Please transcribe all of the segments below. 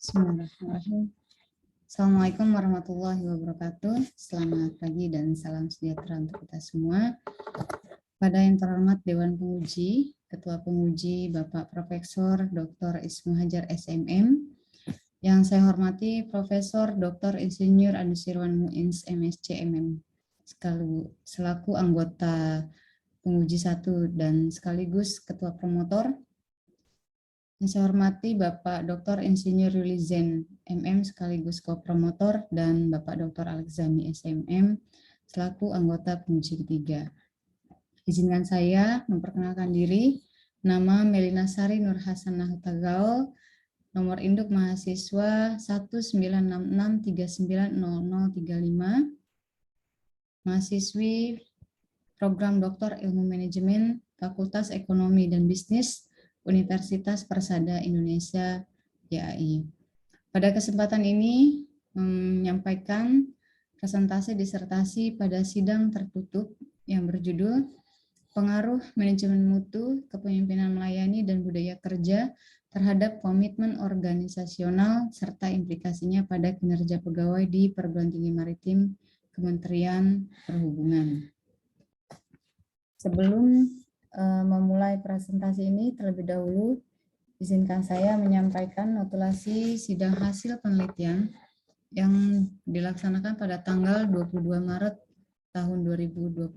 Bismillahirrahmanirrahim. Assalamualaikum warahmatullahi wabarakatuh. Selamat pagi dan salam sejahtera untuk kita semua. Pada yang terhormat Dewan Penguji, Ketua Penguji Bapak Profesor Dr. Ismu Hajar SMM, yang saya hormati Profesor Dr. Insinyur Anusirwan Muins MSc MM, selaku anggota penguji 1 dan sekaligus Ketua Promotor. Yang saya hormati Bapak Dr. Insinyur Yulizen MM sekaligus co-promotor dan Bapak Dr. Alexami SMM selaku anggota penguji ketiga. Izinkan saya memperkenalkan diri. Nama Melina Sari Nur Hasanah Hutagaul, nomor induk mahasiswa 19663900035, mahasiswi program Doktor Ilmu Manajemen Fakultas Ekonomi dan Bisnis Universitas Persada Indonesia YAI. Pada kesempatan ini menyampaikan presentasi disertasi pada sidang tertutup yang berjudul Pengaruh Manajemen Mutu, Kepemimpinan Melayani dan Budaya Kerja terhadap Komitmen Organisasional serta implikasinya pada kinerja pegawai di Perguruan Tinggi Maritim Kementerian Perhubungan. Sebelum memulai presentasi ini, terlebih dahulu izinkan saya menyampaikan notulasi sidang hasil penelitian yang dilaksanakan pada tanggal 22 Maret tahun 2022,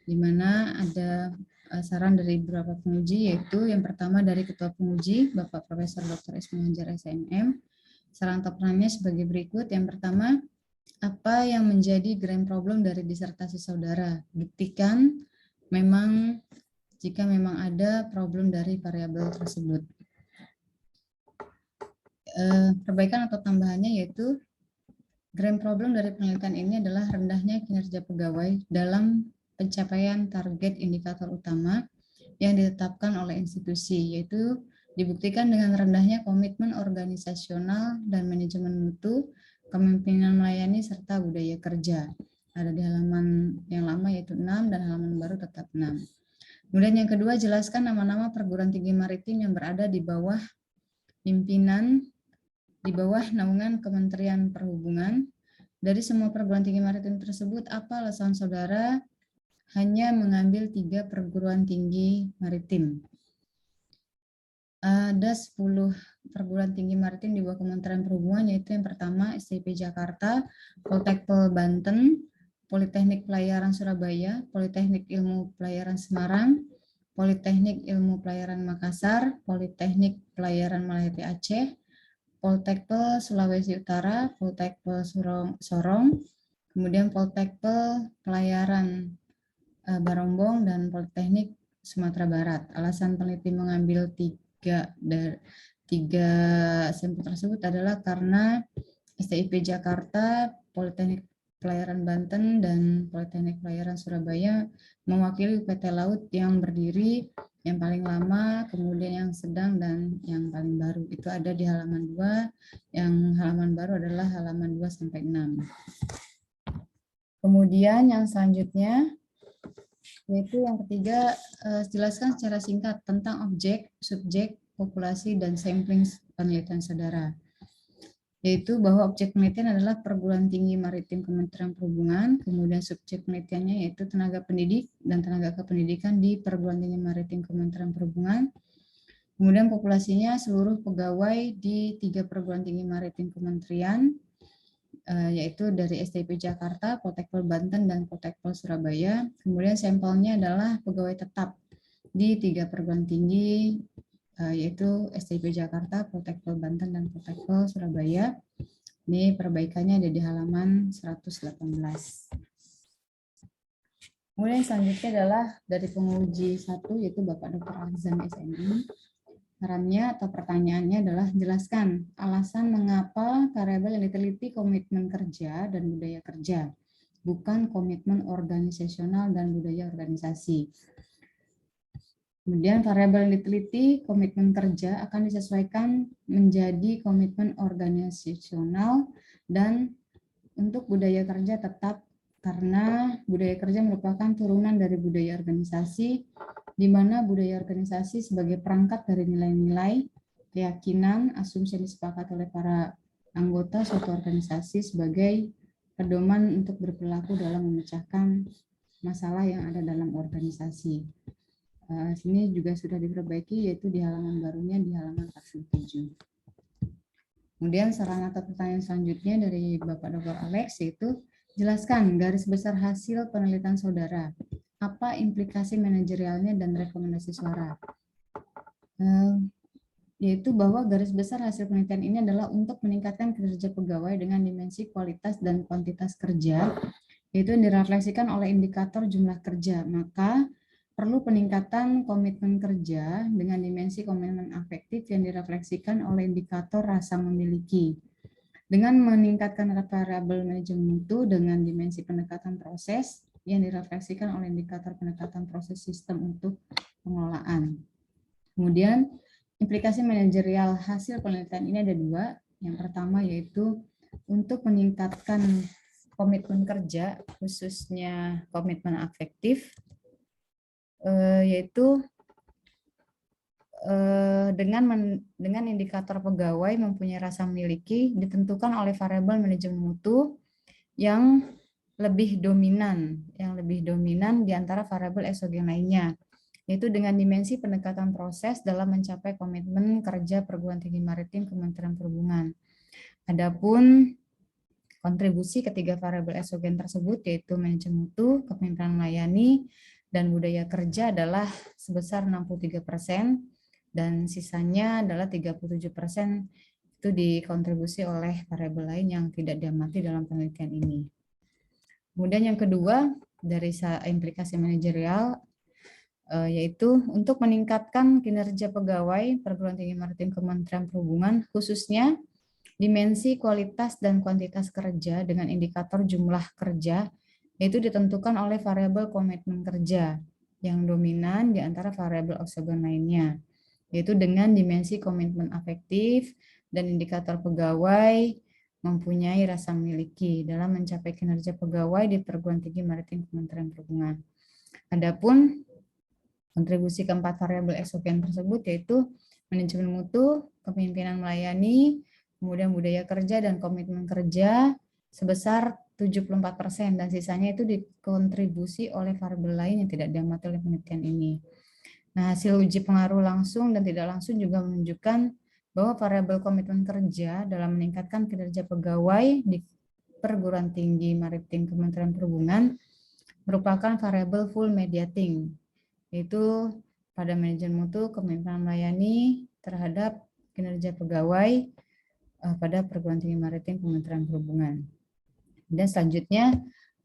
di mana ada saran dari beberapa penguji, yaitu yang pertama dari Ketua Penguji Bapak Profesor Dr. Ismu Hajar SMM. Saran toprannya sebagai berikut. Yang pertama, apa yang menjadi grand problem dari disertasi saudara? Buktikan jika memang ada problem dari variabel tersebut. Perbaikan atau tambahannya yaitu grand problem dari penelitian ini adalah rendahnya kinerja pegawai dalam pencapaian target indikator utama yang ditetapkan oleh institusi, yaitu dibuktikan dengan rendahnya komitmen organisasional dan manajemen mutu, kepemimpinan melayani, serta budaya kerja. Ada di halaman yang lama yaitu 6 dan halaman baru tetap 6. Kemudian yang kedua, jelaskan nama-nama perguruan tinggi maritim yang berada di bawah naungan Kementerian Perhubungan. Dari semua perguruan tinggi maritim tersebut, apa alasan saudara hanya mengambil 3 perguruan tinggi maritim? Ada 10 perguruan tinggi maritim di bawah Kementerian Perhubungan, yaitu yang pertama STIP Jakarta, Poltekpel Banten, Politeknik Pelayaran Surabaya, Politeknik Ilmu Pelayaran Semarang, Politeknik Ilmu Pelayaran Makassar, Politeknik Pelayaran Malayati Aceh, Poltekpel Sulawesi Utara, Poltekpel Sorong, kemudian Poltekpel Pelayaran Barombong, dan Politeknik Sumatera Barat. Alasan peneliti mengambil tiga sampel tersebut adalah karena STIP Jakarta, Politeknik Pelayaran Banten, dan Politeknik Pelayaran Surabaya mewakili UPT Laut yang berdiri, yang paling lama, kemudian yang sedang, dan yang paling baru. Itu ada di halaman 2, yang halaman baru adalah halaman 2-6. Kemudian yang selanjutnya, yaitu yang ketiga, jelaskan secara singkat tentang objek, subjek, populasi, dan sampling penelitian saudara. Yaitu bahwa objek penelitian adalah perguruan tinggi maritim Kementerian Perhubungan, kemudian subjek penelitiannya yaitu tenaga pendidik dan tenaga kependidikan di perguruan tinggi maritim Kementerian Perhubungan, kemudian populasinya seluruh pegawai di 3 perguruan tinggi maritim kementerian, yaitu dari STIP Jakarta, Poltekpel Banten, dan Poltekpel Surabaya. Kemudian sampelnya adalah pegawai tetap di 3 perguruan tinggi, yaitu STIP Jakarta, Poltekpel Banten, dan Poltekpel Surabaya. Ini perbaikannya ada di halaman 118. Kemudian selanjutnya adalah dari penguji 1, yaitu Bapak Dr. Alexami SMM. Sarannya atau pertanyaannya adalah jelaskan alasan mengapa variabel yang diteliti komitmen kerja dan budaya kerja, bukan komitmen organisasional dan budaya organisasi. Kemudian variabel yang diteliti komitmen kerja akan disesuaikan menjadi komitmen organisasional, dan untuk budaya kerja tetap karena budaya kerja merupakan turunan dari budaya organisasi, di mana budaya organisasi sebagai perangkat dari nilai-nilai, keyakinan, asumsi yang disepakati oleh para anggota suatu organisasi sebagai pedoman untuk berperilaku dalam memecahkan masalah yang ada dalam organisasi. Sini juga sudah diperbaiki, yaitu di halaman barunya di halaman 47. Kemudian saran atau pertanyaan selanjutnya dari Bapak Dr. Alex, yaitu jelaskan garis besar hasil penelitian saudara. Apa implikasi manajerialnya dan rekomendasi suara? Yaitu bahwa garis besar hasil penelitian ini adalah untuk meningkatkan kinerja pegawai dengan dimensi kualitas dan kuantitas kerja, yaitu yang direfleksikan oleh indikator jumlah kerja. Maka perlu peningkatan komitmen kerja dengan dimensi komitmen afektif yang direfleksikan oleh indikator rasa memiliki. Dengan meningkatkan variabel manajemen mutu dengan dimensi pendekatan proses yang direfleksikan oleh indikator pendekatan proses sistem untuk pengelolaan. Kemudian implikasi manajerial hasil penelitian ini ada dua. Yang pertama yaitu untuk meningkatkan komitmen kerja, khususnya komitmen afektif, yaitu dengan indikator pegawai mempunyai rasa memiliki ditentukan oleh variabel manajemen mutu yang lebih dominan di antara variabel eksogen lainnya, yaitu dengan dimensi pendekatan proses dalam mencapai komitmen kerja perguruan tinggi maritim Kementerian Perhubungan. Adapun kontribusi ketiga variabel eksogen tersebut, yaitu manajemen mutu, kepemimpinan melayani, dan budaya kerja adalah sebesar 63%, dan sisanya adalah 37% itu dikontribusi oleh variabel lain yang tidak diamati dalam penelitian ini. Kemudian yang kedua dari implikasi manajerial, yaitu untuk meningkatkan kinerja pegawai perguruan tinggi maritim Kementerian Perhubungan, khususnya dimensi kualitas dan kuantitas kerja dengan indikator jumlah kerja, yaitu ditentukan oleh variabel komitmen kerja yang dominan di antara variabel eksogen lainnya, yaitu dengan dimensi komitmen afektif dan indikator pegawai mempunyai rasa memiliki dalam mencapai kinerja pegawai di perguruan tinggi maritim Kementerian Perhubungan. Adapun kontribusi keempat variabel eksogen tersebut yaitu manajemen mutu, kepemimpinan melayani, kemudian budaya kerja dan komitmen kerja sebesar 74%, dan sisanya itu dikontribusi oleh variabel lain yang tidak diamati oleh penelitian ini. Nah, hasil uji pengaruh langsung dan tidak langsung juga menunjukkan bahwa variabel komitmen kerja dalam meningkatkan kinerja pegawai di perguruan tinggi maritim Kementerian Perhubungan merupakan variabel full mediating, yaitu pada manajemen mutu, kepemimpinan melayani terhadap kinerja pegawai pada perguruan tinggi maritim Kementerian Perhubungan. Dan selanjutnya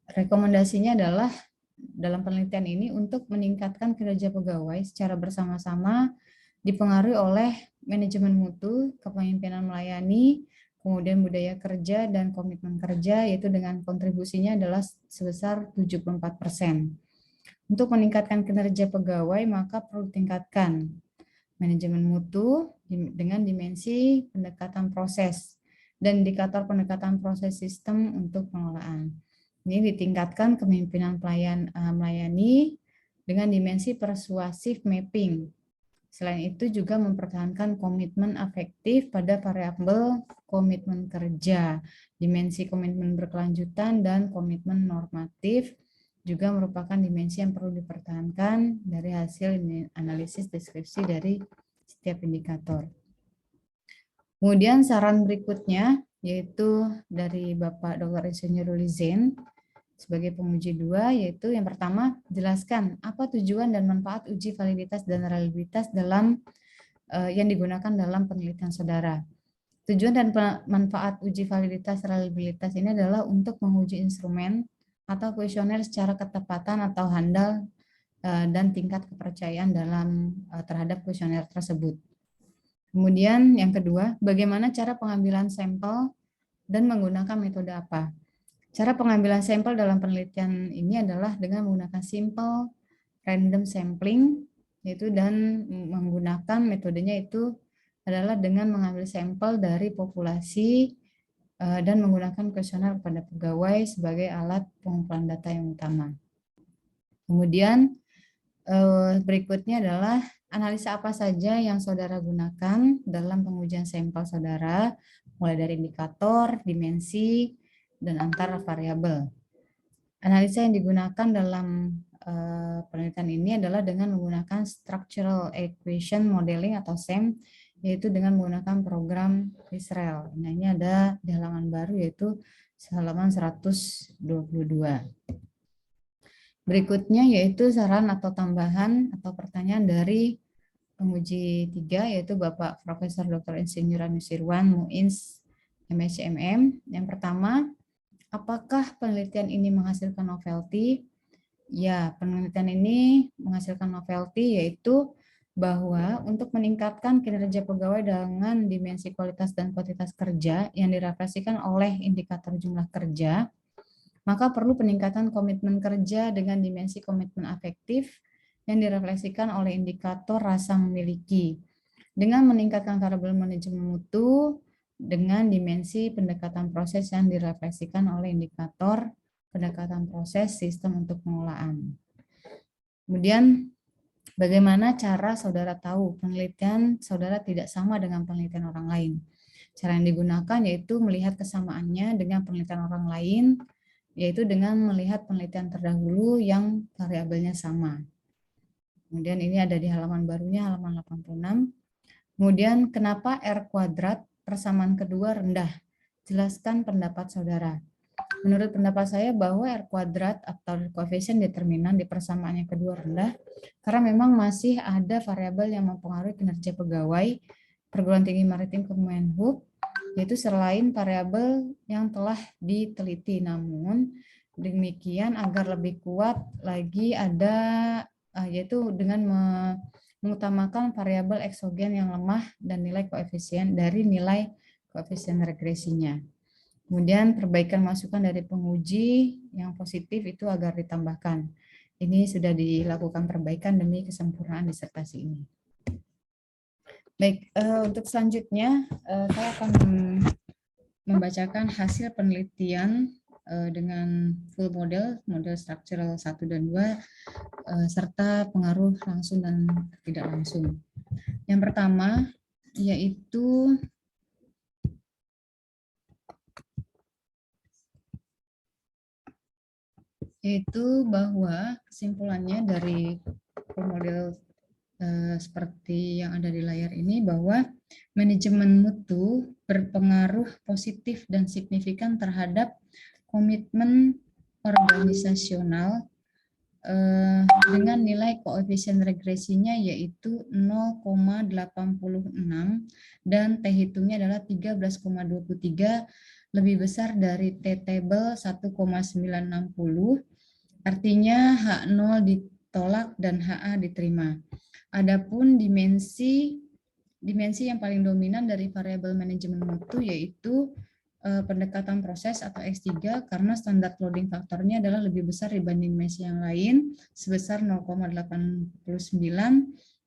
rekomendasinya adalah dalam penelitian ini untuk meningkatkan kinerja pegawai secara bersama-sama dipengaruhi oleh manajemen mutu, kepemimpinan melayani, kemudian budaya kerja dan komitmen kerja, yaitu dengan kontribusinya adalah sebesar 74%. Untuk meningkatkan kinerja pegawai, maka perlu tingkatkan manajemen mutu dengan dimensi pendekatan proses dan indikator pendekatan proses sistem untuk pengelolaan. Ini ditingkatkan kepemimpinan melayani dengan dimensi persuasif mapping. Selain itu juga mempertahankan komitmen afektif pada variabel komitmen kerja, dimensi komitmen berkelanjutan, dan komitmen normatif juga merupakan dimensi yang perlu dipertahankan dari hasil analisis deskripsi dari setiap indikator. Kemudian saran berikutnya yaitu dari Bapak Dr. Insinyur Ruli Zain sebagai penguji 2, yaitu yang pertama, jelaskan apa tujuan dan manfaat uji validitas dan reliabilitas dalam yang digunakan dalam penelitian saudara. Tujuan dan manfaat uji validitas reliabilitas ini adalah untuk menguji instrumen atau kuesioner secara ketepatan atau handal dan tingkat kepercayaan terhadap kuesioner tersebut. Kemudian yang kedua, bagaimana cara pengambilan sampel dan menggunakan metode apa? Cara pengambilan sampel dalam penelitian ini adalah dengan menggunakan simple random sampling, yaitu dan menggunakan metodenya itu adalah dengan mengambil sampel dari populasi dan menggunakan kuesioner kepada pegawai sebagai alat pengumpulan data yang utama. Kemudian berikutnya adalah analisa apa saja yang saudara gunakan dalam pengujian sampel saudara, mulai dari indikator, dimensi, dan antar variabel. Analisa yang digunakan dalam penelitian ini adalah dengan menggunakan Structural Equation Modeling atau SEM, yaitu dengan menggunakan program Israel. Nah, ini ada di halaman baru, yaitu halaman 122. Berikutnya yaitu saran atau tambahan atau pertanyaan dari penguji 3, yaitu Bapak Profesor Dr. Insinyur Anusirwan Muins MSCMM. Yang pertama, apakah penelitian ini menghasilkan novelty? Ya, penelitian ini menghasilkan novelty, yaitu bahwa untuk meningkatkan kinerja pegawai dengan dimensi kualitas dan kuantitas kerja yang direfleksikan oleh indikator jumlah kerja, maka perlu peningkatan komitmen kerja dengan dimensi komitmen afektif yang direfleksikan oleh indikator rasa memiliki. Dengan meningkatkan variabel manajemen mutu dengan dimensi pendekatan proses yang direfleksikan oleh indikator pendekatan proses sistem untuk pengelolaan. Kemudian, bagaimana cara saudara tahu penelitian saudara tidak sama dengan penelitian orang lain? Cara yang digunakan yaitu melihat kesamaannya dengan penelitian orang lain, yaitu dengan melihat penelitian terdahulu yang variabelnya sama. Kemudian ini ada di halaman barunya, halaman 86. Kemudian kenapa R kuadrat persamaan kedua rendah? Jelaskan pendapat saudara. Menurut pendapat saya bahwa R kuadrat atau koefisien determinan di persamaan yang kedua rendah karena memang masih ada variabel yang mempengaruhi kinerja pegawai perguruan tinggi maritim Kemenhub, yaitu selain variabel yang telah diteliti. Namun demikian agar lebih kuat lagi ada yaitu dengan mengutamakan variabel eksogen yang lemah dan nilai koefisien dari nilai koefisien regresinya. Kemudian perbaikan masukan dari penguji yang positif itu agar ditambahkan. Ini sudah dilakukan perbaikan demi kesempurnaan disertasi ini. Baik, untuk selanjutnya saya akan membacakan hasil penelitian dengan full model struktural 1 dan 2, serta pengaruh langsung dan tidak langsung. Yang pertama, yaitu bahwa kesimpulannya dari full model seperti yang ada di layar ini, bahwa manajemen mutu berpengaruh positif dan signifikan terhadap komitmen organisasional dengan nilai koefisien regresinya yaitu 0,86 dan T hitungnya adalah 13,23, lebih besar dari T table 1,960, artinya H0 ditolak dan HA diterima. Adapun dimensi yang paling dominan dari variabel manajemen mutu yaitu pendekatan proses atau X3 karena standar loading faktornya adalah lebih besar dibanding dimensi yang lain sebesar 0,89,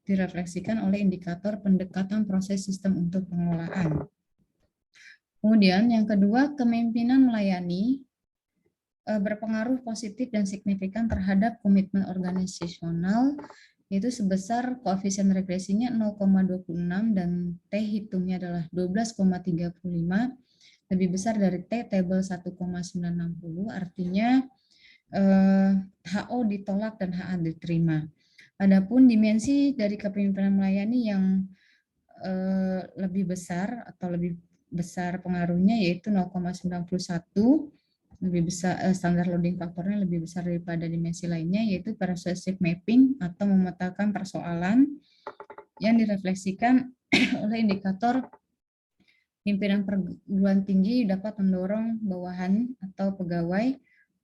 direfleksikan oleh indikator pendekatan proses sistem untuk pengelolaan. Kemudian yang kedua, kepemimpinan melayani berpengaruh positif dan signifikan terhadap komitmen organisasional, yaitu sebesar koefisien regresinya 0,26 dan T hitungnya adalah 12,35, lebih besar dari T table 1,960, artinya HO ditolak dan HA diterima. Adapun dimensi dari kepemimpinan melayani yang lebih besar atau lebih besar pengaruhnya yaitu 0,91, lebih besar, standar loading faktornya lebih besar daripada dimensi lainnya, yaitu persuasive mapping atau memetakan persoalan yang direfleksikan oleh indikator pimpinan perguruan tinggi dapat mendorong bawahan atau pegawai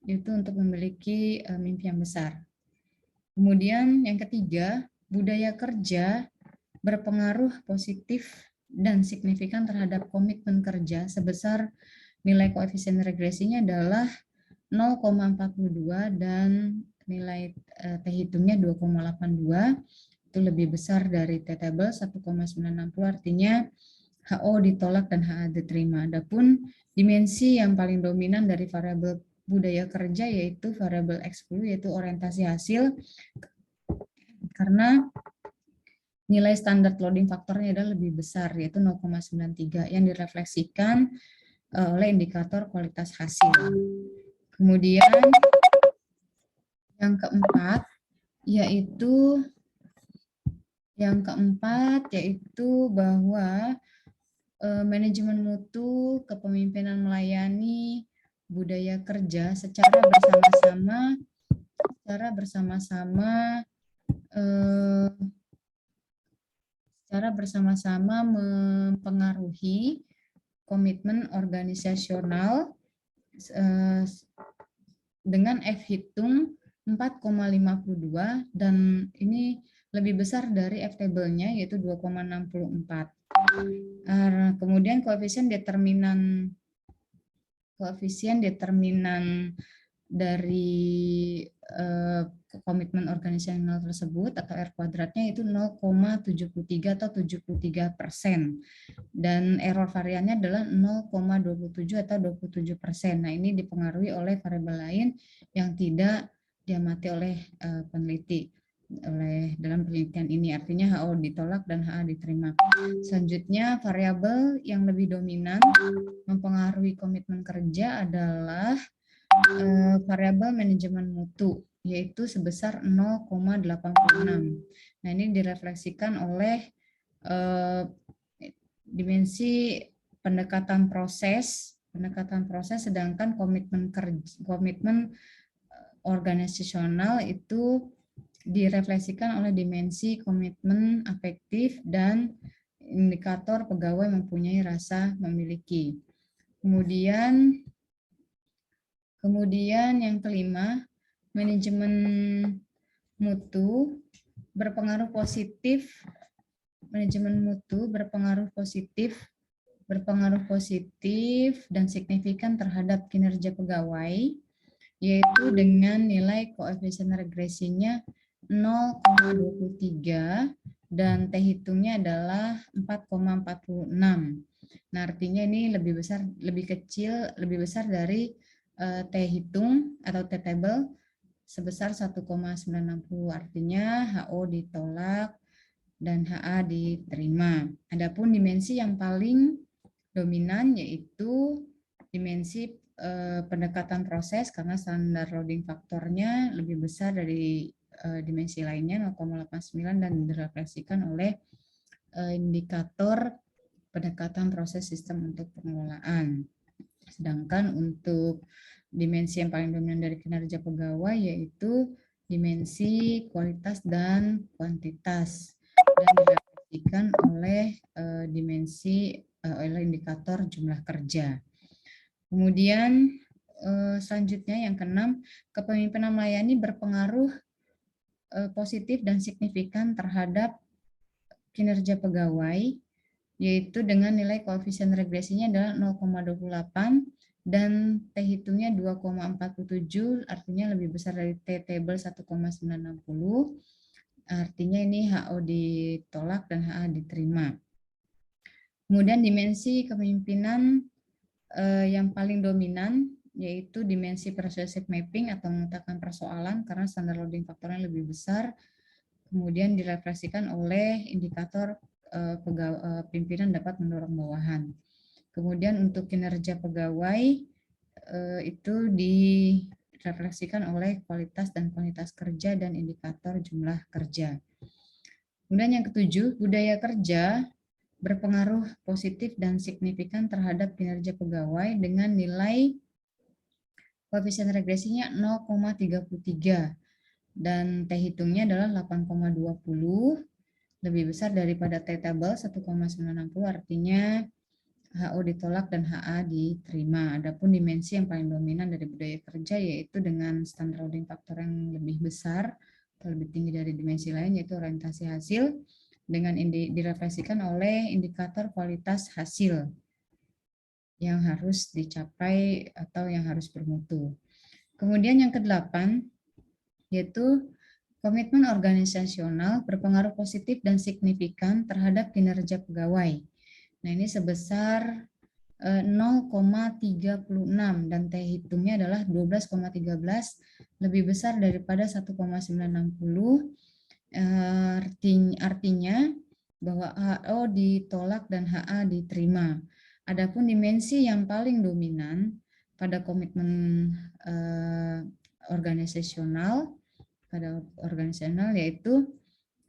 itu untuk memiliki mimpi yang besar. Kemudian yang ketiga, budaya kerja berpengaruh positif dan signifikan terhadap komitmen kerja sebesar nilai koefisien regresinya adalah 0,42 dan nilai T hitungnya 2,82, itu lebih besar dari T table 1,960, artinya HO ditolak dan HA diterima. Adapun dimensi yang paling dominan dari variabel budaya kerja yaitu variabel X10, yaitu orientasi hasil, karena nilai standar loading faktornya adalah lebih besar, yaitu 0,93 yang direfleksikan oleh indikator kualitas hasil. Kemudian yang keempat yaitu bahwa manajemen mutu, kepemimpinan melayani, budaya kerja secara bersama-sama mempengaruhi komitmen organisasional dengan F hitung 4,52 dan ini lebih besar dari F table-nya yaitu 2,64. Kemudian koefisien determinan dari komitmen organisasional tersebut atau R kuadratnya itu 0,73 atau 73%, dan error variannya adalah 0,27 atau 27%. Nah, ini dipengaruhi oleh variabel lain yang tidak diamati oleh peneliti dalam penelitian ini, artinya HO ditolak dan HA diterima. Selanjutnya, variabel yang lebih dominan mempengaruhi komitmen kerja adalah variabel manajemen mutu, yaitu sebesar 0,86. Nah, ini direfleksikan oleh dimensi pendekatan proses, sedangkan komitmen organisasional itu direfleksikan oleh dimensi komitmen afektif dan indikator pegawai mempunyai rasa memiliki. Kemudian yang kelima, manajemen mutu berpengaruh positif dan signifikan terhadap kinerja pegawai, yaitu dengan nilai koefisien regresinya 0,23 dan T hitungnya adalah 4,46. Nah, artinya ini lebih besar dari T hitung atau T table sebesar 1,960, artinya HO ditolak dan HA diterima. Adapun dimensi yang paling dominan yaitu dimensi pendekatan proses karena standar loading faktornya lebih besar dari dimensi lainnya 0,89 dan direfleksikan oleh indikator pendekatan proses sistem untuk pengelolaan. Sedangkan untuk dimensi yang paling dominan dari kinerja pegawai yaitu dimensi kualitas dan kuantitas dan direfleksikan oleh oleh indikator jumlah kerja. Kemudian selanjutnya yang keenam, kepemimpinan melayani berpengaruh positif dan signifikan terhadap kinerja pegawai, yaitu dengan nilai koefisien regresinya adalah 0,28 dan T hitungnya 2,47, artinya lebih besar dari T table 1,960. Artinya ini HO ditolak dan HA diterima. Kemudian dimensi kepemimpinan yang paling dominan yaitu dimensi persuasive mapping atau memetakan persoalan karena standar loading faktornya lebih besar. Kemudian direfleksikan oleh indikator pimpinan dapat mendorong bawahan. Kemudian untuk kinerja pegawai itu direfleksikan oleh kualitas dan kuantitas kerja dan indikator jumlah kerja. Kemudian yang ketujuh, budaya kerja berpengaruh positif dan signifikan terhadap kinerja pegawai dengan nilai koefisien regresinya 0,33 dan T hitungnya adalah 8,20, lebih besar daripada T table 1,960, artinya HO ditolak dan HA diterima. Adapun dimensi yang paling dominan dari budaya kerja yaitu dengan standar loading faktor yang lebih besar atau lebih tinggi dari dimensi lain yaitu orientasi hasil dengan direfleksikan oleh indikator kualitas hasil yang harus dicapai atau yang harus bermutu. Kemudian yang kedelapan yaitu komitmen organisasional berpengaruh positif dan signifikan terhadap kinerja pegawai. Nah, ini sebesar 0,36 dan T hitungnya adalah 12,13, lebih besar daripada 1,960. Artinya bahwa HO ditolak dan HA diterima. Adapun dimensi yang paling dominan pada komitmen organisasional yaitu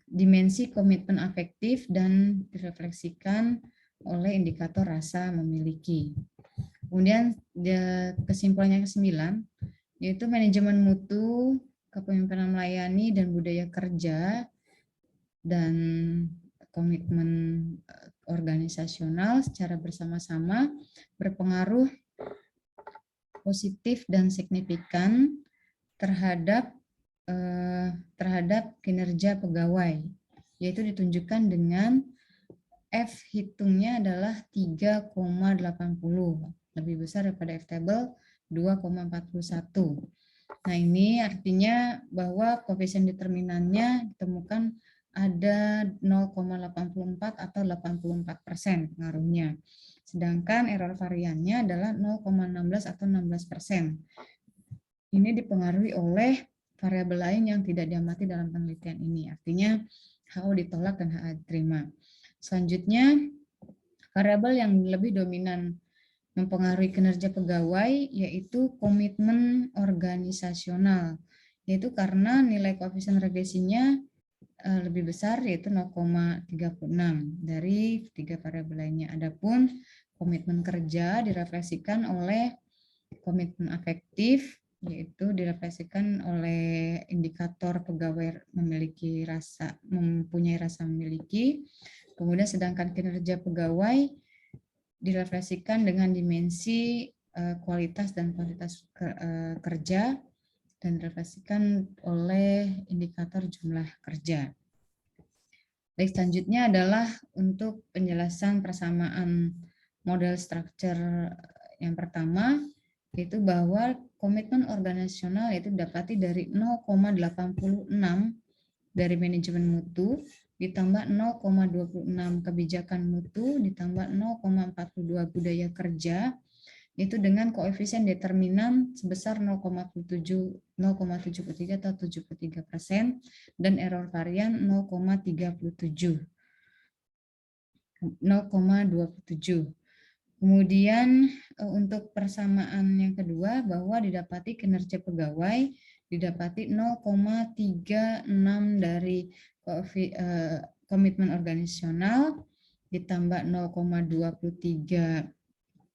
dimensi komitmen afektif dan direfleksikan oleh indikator rasa memiliki. Kemudian kesimpulannya ke-9 yaitu manajemen mutu, kepemimpinan melayani dan budaya kerja dan komitmen organisasional secara bersama-sama berpengaruh positif dan signifikan terhadap kinerja pegawai, yaitu ditunjukkan dengan F hitungnya adalah 3,80, lebih besar daripada F table 2,41. Nah, ini artinya bahwa koefisien determinannya ditemukan ada 0,84 atau 84% pengaruhnya. Sedangkan error variannya adalah 0,16 atau 16%. Ini dipengaruhi oleh variabel lain yang tidak diamati dalam penelitian ini. Artinya HO ditolak dan HA diterima. Selanjutnya, variabel yang lebih dominan mempengaruhi kinerja pegawai yaitu komitmen organisasional, yaitu karena nilai koefisien regresinya lebih besar yaitu 0,36 dari 3 variabel lainnya. Adapun komitmen kerja direfleksikan oleh komitmen afektif, yaitu direfleksikan oleh indikator pegawai mempunyai rasa memiliki. Kemudian sedangkan kinerja pegawai direfleksikan dengan dimensi kualitas dan kuantitas kerja dan direfleksikan oleh indikator jumlah kerja. Baik, selanjutnya adalah untuk penjelasan persamaan model structure yang pertama, yaitu bahwa komitmen organisasional itu didapati dari 0,86 dari manajemen mutu, ditambah 0,26 kebijakan mutu, ditambah 0,42 budaya kerja, itu dengan koefisien determinan sebesar 0,73 atau 73%, dan error varian 0,27. Kemudian untuk persamaan yang kedua bahwa didapati kinerja pegawai didapati 0,36 dari komitmen organisasional ditambah 0,23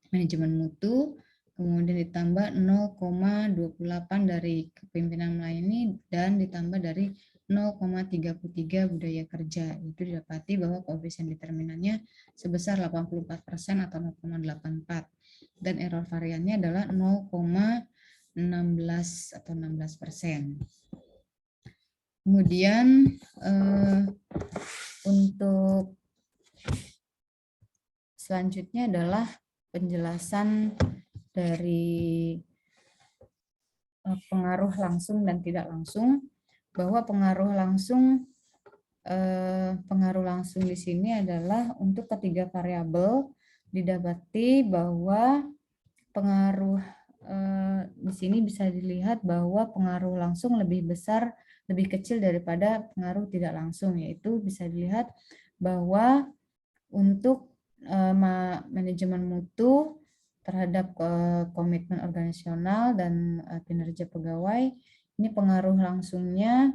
manajemen mutu, kemudian ditambah 0,28 dari kepemimpinan melayani dan ditambah dari 0,33 budaya kerja. Itu didapati bahwa koefisien determinannya sebesar 84% atau 0,84 dan error variannya adalah 0,16 atau 16%. Kemudian untuk selanjutnya adalah penjelasan dari pengaruh langsung dan tidak langsung, bahwa pengaruh langsung di sini adalah untuk ketiga variabel didapati bahwa pengaruh di sini bisa dilihat bahwa pengaruh langsung lebih kecil daripada pengaruh tidak langsung, yaitu bisa dilihat bahwa untuk manajemen mutu terhadap komitmen organisasional dan kinerja pegawai, ini pengaruh langsungnya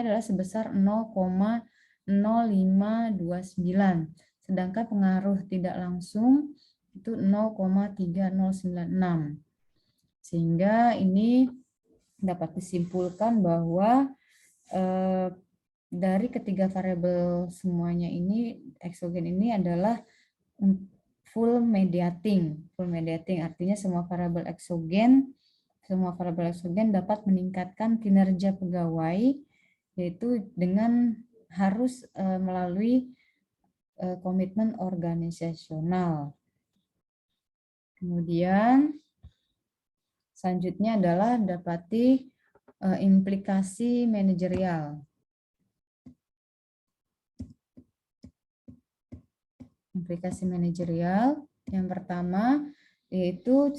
adalah sebesar 0,0529, sedangkan pengaruh tidak langsung itu 0,3096. Sehingga ini dapat disimpulkan bahwa dari ketiga variabel semuanya ini, eksogen ini adalah full mediating artinya semua variabel eksogen dapat meningkatkan kinerja pegawai, yaitu dengan harus melalui komitmen organisasional. Kemudian selanjutnya adalah dapati implikasi manajerial. Implikasi manajerial yang pertama yaitu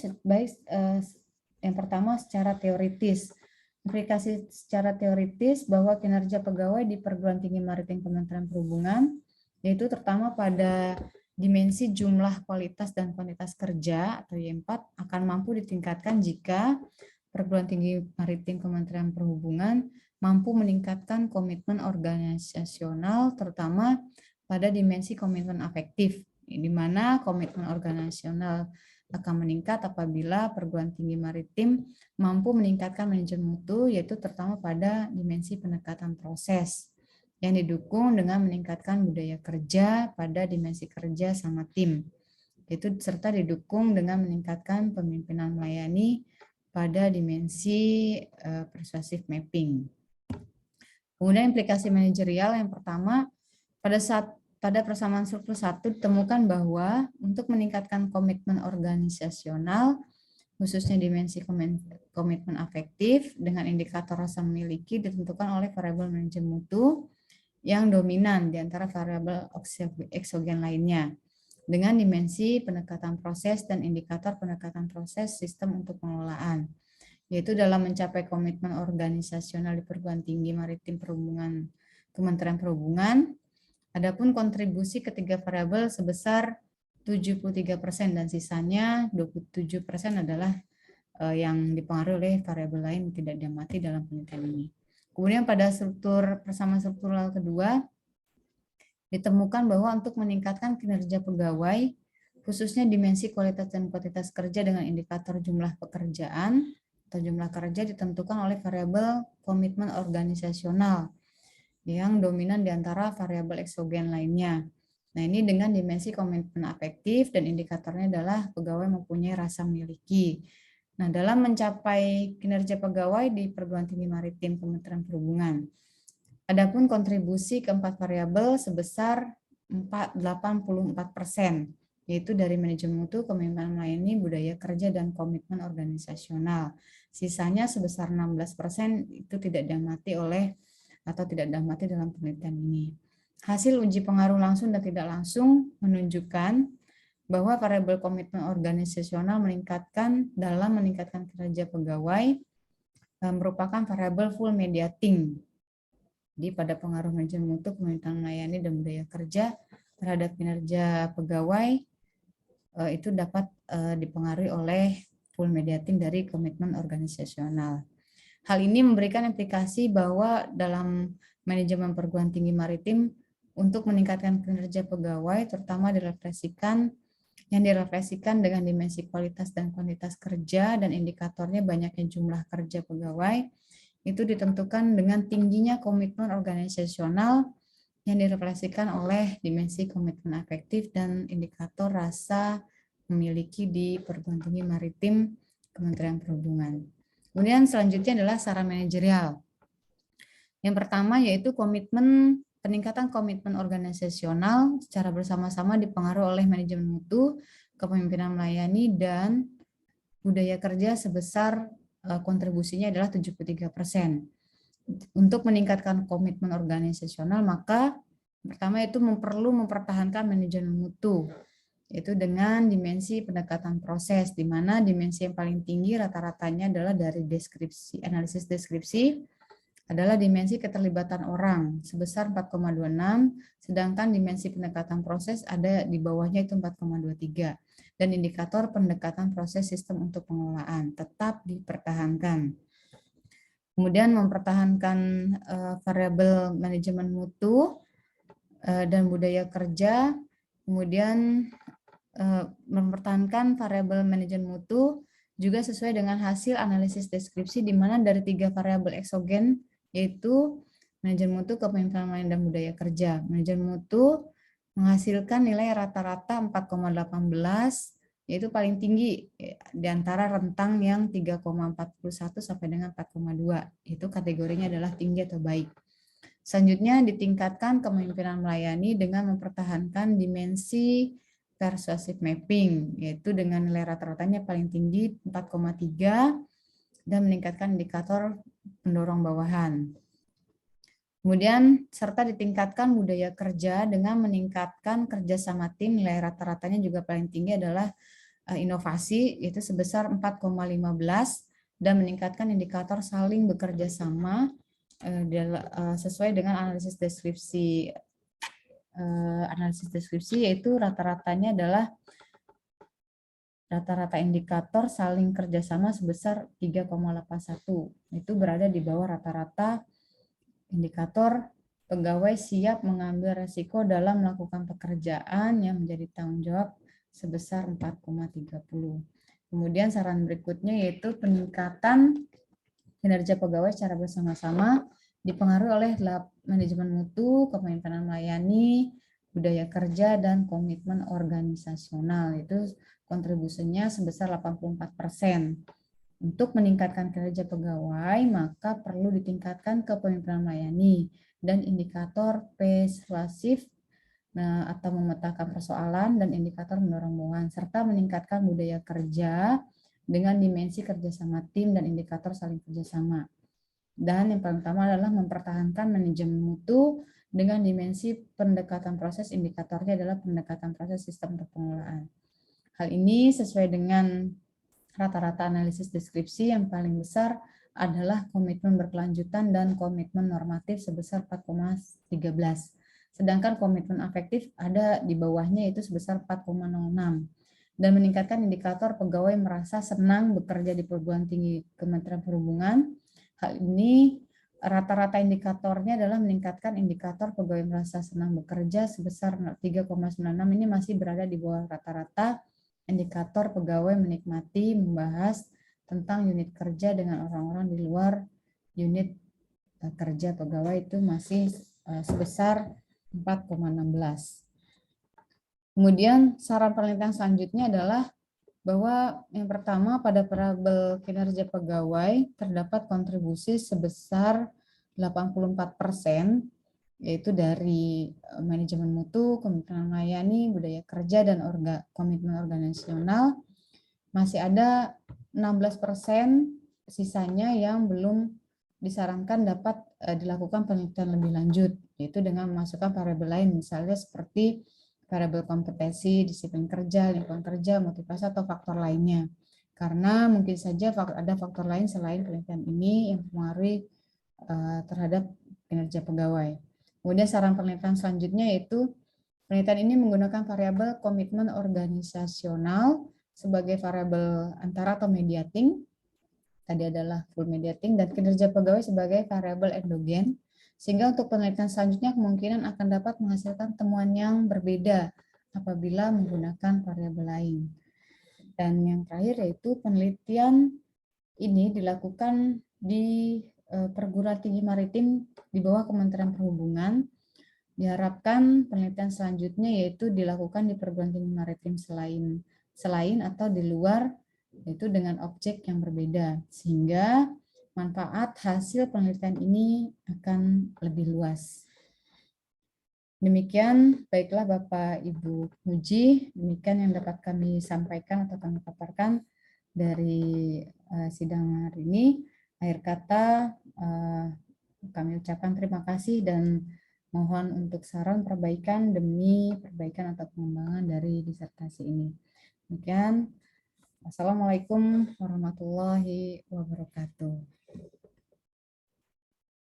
yang pertama secara teoritis. aplikasi secara teoritis bahwa kinerja pegawai di perguruan tinggi maritim Kementerian Perhubungan, yaitu terutama pada dimensi jumlah kualitas dan kuantitas kerja atau Y4 akan mampu ditingkatkan jika perguruan tinggi maritim Kementerian Perhubungan mampu meningkatkan komitmen organisasional terutama pada dimensi komitmen afektif, di mana komitmen organisasional akan meningkat apabila perguruan tinggi maritim mampu meningkatkan manajemen mutu, yaitu terutama pada dimensi pendekatan proses yang didukung dengan meningkatkan budaya kerja pada dimensi kerja sama tim, yaitu serta didukung dengan meningkatkan pemimpinan melayani pada dimensi persuasive mapping. Kemudian implikasi manajerial yang pertama, pada persamaan struktur 1 ditemukan bahwa untuk meningkatkan komitmen organisasional, khususnya dimensi komitmen afektif dengan indikator rasa memiliki ditentukan oleh variabel manajemen mutu yang dominan di antara variabel eksogen lainnya dengan dimensi pendekatan proses dan indikator pendekatan proses sistem untuk pengelolaan, yaitu dalam mencapai komitmen organisasional di perguruan tinggi maritim perhubungan Kementerian Perhubungan. Adapun kontribusi ketiga variabel sebesar 73% dan sisanya 27% adalah yang dipengaruhi oleh variabel lain yang tidak diamati dalam penelitian ini. Kemudian pada persamaan struktural kedua, ditemukan bahwa untuk meningkatkan kinerja pegawai, khususnya dimensi kualitas dan kuantitas kerja dengan indikator jumlah pekerjaan atau jumlah kerja ditentukan oleh variabel komitmen organisasional yang dominan di antara variabel eksogen lainnya. Nah, ini dengan dimensi komitmen afektif dan indikatornya adalah pegawai mempunyai rasa memiliki. Nah, dalam mencapai kinerja pegawai di perguruan tinggi maritim Kementerian Perhubungan, adapun kontribusi keempat variabel sebesar 84%, yaitu dari manajemen mutu, kepemimpinan melayani, budaya kerja, dan komitmen organisasional. Sisanya sebesar 16% itu tidak diamati dalam penelitian ini. Hasil uji pengaruh langsung dan tidak langsung menunjukkan bahwa variabel komitmen organisasional dalam meningkatkan kinerja pegawai merupakan variabel full mediating. Jadi pada pengaruh manajemen mutu, kepemimpinan melayani, dan budaya kerja terhadap kinerja pegawai itu dapat dipengaruhi oleh full mediating dari komitmen organisasional. Hal ini memberikan implikasi bahwa dalam manajemen perguruan tinggi maritim untuk meningkatkan kinerja pegawai terutama direfleksikan dengan dimensi kualitas dan kuantitas kerja dan indikatornya banyaknya jumlah kerja pegawai itu ditentukan dengan tingginya komitmen organisasional yang direfleksikan oleh dimensi komitmen afektif dan indikator rasa memiliki di perguruan tinggi maritim Kementerian Perhubungan. Kemudian selanjutnya adalah saran manajerial. Yang pertama yaitu peningkatan komitmen organisasional secara bersama-sama dipengaruhi oleh manajemen mutu, kepemimpinan melayani, dan budaya kerja sebesar kontribusinya adalah 73%. Untuk meningkatkan komitmen organisasional, maka pertama itu perlu mempertahankan manajemen mutu, yaitu dengan dimensi pendekatan proses, di mana dimensi yang paling tinggi rata-ratanya adalah dari analisis deskripsi, adalah dimensi keterlibatan orang sebesar 4,26, sedangkan dimensi pendekatan proses ada di bawahnya itu 4,23, dan indikator pendekatan proses sistem untuk pengelolaan tetap dipertahankan. Kemudian mempertahankan variabel manajemen mutu dan budaya kerja, kemudian mempertahankan variabel manajemen mutu juga sesuai dengan hasil analisis deskripsi di mana dari 3 variabel eksogen yaitu manajemen mutu, kepemimpinan melayani, dan budaya kerja. Manajemen mutu menghasilkan nilai rata-rata 4,18 yaitu paling tinggi di antara rentang yang 3,41 sampai dengan 4,2. Itu kategorinya adalah tinggi atau baik. Selanjutnya ditingkatkan kepemimpinan melayani dengan mempertahankan dimensi persuasive mapping, yaitu dengan nilai rata-ratanya paling tinggi 4,3 dan meningkatkan indikator pendorong bawahan. Kemudian serta ditingkatkan budaya kerja dengan meningkatkan kerjasama tim, nilai rata-ratanya juga paling tinggi adalah inovasi, yaitu sebesar 4,15 dan meningkatkan indikator saling bekerja sama sesuai dengan analisis deskripsi. Analisis deskripsi yaitu rata-ratanya adalah rata-rata indikator saling kerjasama sebesar 3,81. Itu berada di bawah rata-rata indikator pegawai siap mengambil resiko dalam melakukan pekerjaan yang menjadi tanggung jawab sebesar 4,30. Kemudian saran berikutnya yaitu peningkatan kinerja pegawai secara bersama-sama dipengaruhi oleh manajemen mutu, kepemimpinan melayani, budaya kerja, dan komitmen organisasional. Itu kontribusinya sebesar 84%. Untuk meningkatkan kinerja pegawai, maka perlu ditingkatkan kepemimpinan melayani dan indikator persuasif atau memetakan persoalan dan indikator pendorong serta meningkatkan budaya kerja dengan dimensi kerjasama tim dan indikator saling kerjasama. Dan yang paling utama adalah mempertahankan manajemen mutu dengan dimensi pendekatan proses, indikatornya adalah pendekatan proses sistem pengelolaan. Hal ini sesuai dengan rata-rata analisis deskripsi yang paling besar adalah komitmen berkelanjutan dan komitmen normatif sebesar 4,13. Sedangkan komitmen afektif ada di bawahnya itu sebesar 4,06. Dan meningkatkan indikator pegawai merasa senang bekerja di perguruan tinggi Kementerian Perhubungan. Hal ini rata-rata indikatornya adalah meningkatkan indikator pegawai merasa senang bekerja sebesar 3,96. Ini masih berada di bawah rata-rata indikator pegawai menikmati membahas tentang unit kerja dengan orang-orang di luar unit kerja pegawai itu masih sebesar 4,16. Kemudian saran penelitian selanjutnya adalah bahwa yang pertama pada variabel kinerja pegawai terdapat kontribusi sebesar 84%, yaitu dari manajemen mutu, kepemimpinan melayani, budaya kerja, dan komitmen organisasional. Masih ada 16% sisanya yang belum disarankan dapat dilakukan penelitian lebih lanjut, yaitu dengan memasukkan variabel lain, misalnya seperti variabel kompetensi, disiplin kerja, lingkungan kerja, motivasi, atau faktor lainnya. Karena mungkin saja ada faktor lain selain penelitian ini yang mempengaruhi terhadap kinerja pegawai. Kemudian saran penelitian selanjutnya yaitu penelitian ini menggunakan variabel komitmen organisasional sebagai variabel antara atau mediating. Tadi adalah full mediating, dan kinerja pegawai sebagai variabel endogen. Sehingga untuk penelitian selanjutnya kemungkinan akan dapat menghasilkan temuan yang berbeda apabila menggunakan variabel lain. Dan yang terakhir yaitu penelitian ini dilakukan di perguruan tinggi maritim di bawah Kementerian Perhubungan. Diharapkan penelitian selanjutnya yaitu dilakukan di perguruan tinggi maritim selain atau di luar, yaitu dengan objek yang berbeda, sehingga manfaat hasil penelitian ini akan lebih luas. Demikian, baiklah Bapak Ibu Muji, demikian yang dapat kami sampaikan atau kami paparkan dari sidang hari ini. Akhir kata, kami ucapkan terima kasih dan mohon untuk saran perbaikan demi perbaikan atau pengembangan dari disertasi ini. Demikian, Assalamualaikum warahmatullahi wabarakatuh.